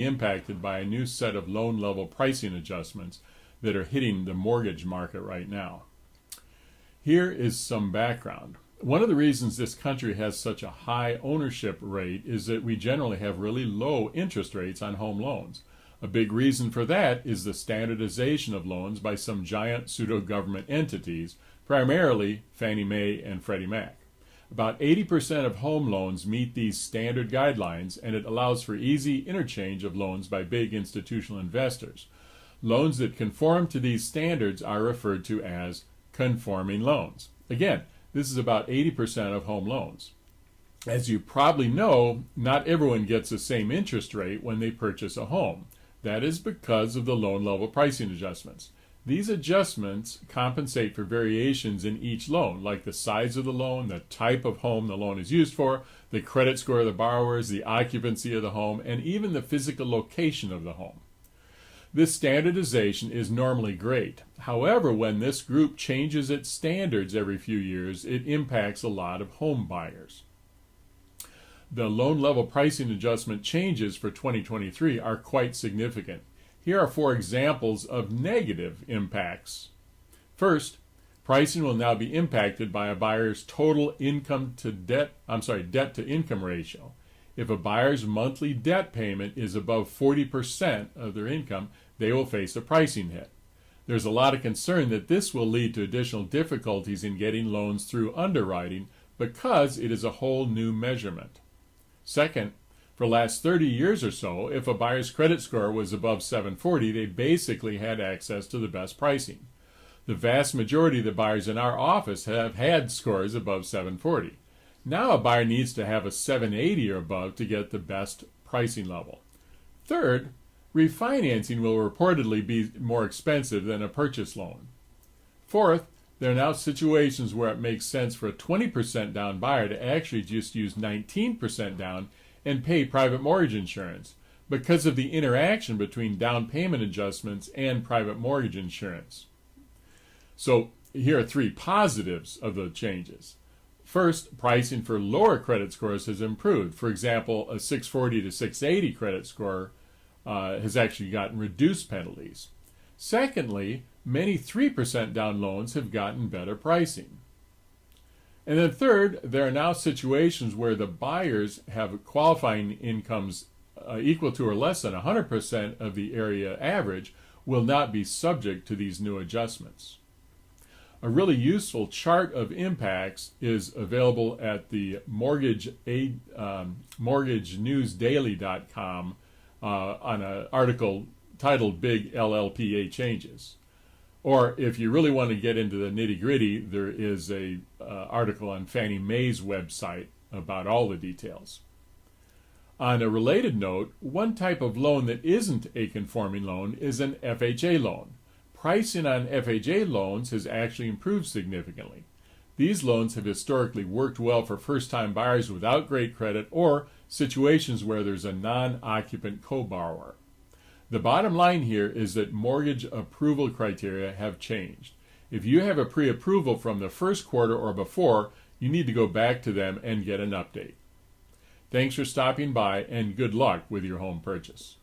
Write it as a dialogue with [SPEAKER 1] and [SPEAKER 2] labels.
[SPEAKER 1] impacted by a new set of loan level pricing adjustments that are hitting the mortgage market right now. Here is some background. One of the reasons this country has such a high ownership rate is that we generally have really low interest rates on home loans. A big reason for that is the standardization of loans by some giant pseudo-government entities, primarily FannieMae and FreddieMac. About 80% of home loans meet these standard guidelines, and it allows for easy interchange of loans by big institutional investors. Loans that conform to these standards are referred to as conforming loans. Again, this is about 80% of home loans. As you probably know, not everyone gets the same interest rate when they purchase a home. That is because of the loan level pricing adjustments. These adjustments compensate for variations in each loan, like the size of the loan, the type of home the loan is used for, the credit score of the borrowers, the occupancy of the home, and even the physical location of the home. This standardization is normally great. However, when this group changes its standards every few years, it impacts a lot of home buyers. The loan level pricing adjustment changes for 2023 are quite significant. Here are 4 examples of negative impacts. First, pricing will now be impacted by a buyer's total debt to income ratio. If a buyer's monthly debt payment is above 40% of their income, they will face a pricing hit. There's a lot of concern that this will lead to additional difficulties in getting loans through underwriting because it is a whole new measurement. Second, for the last 30 years or so, if a buyer's credit score was above 740, they basically had access to the best pricing. The vast majority of the buyers in our office have had scores above 740. Now a buyer needs to have a 780 or above to get the best pricing level. Third, refinancing will reportedly be more expensive than a purchase loan. Fourth, there are now situations where it makes sense for a 20% down buyer to actually just use 19% down and pay private mortgage insurance because of the interaction between down payment adjustments and private mortgage insurance. So here are 3 positives of the changes. First, pricing for lower credit scores has improved. For example, a 640 to 680 credit score has actually gotten reduced penalties. Secondly, many 3% down loans have gotten better pricing. And then third, there are now situations where the buyers have qualifying incomes equal to or less than 100% of the area average will not be subject to these new adjustments. A really useful chart of impacts is available at the mortgagenewsdaily.com on an article titled Big LLPA Changes. Or if you really want to get into the nitty-gritty, there is an article on Fannie Mae's website about all the details. On a related note, one type of loan that isn't a conforming loan is an FHA loan. Pricing on FHA loans has actually improved significantly. These loans have historically worked well for first-time buyers without great credit or situations where there's a non-occupant co-borrower. The bottom line here is that mortgage approval criteria have changed. If you have a pre-approval from the first quarter or before, you need to go back to them and get an update. Thanks for stopping by, and good luck with your home purchase.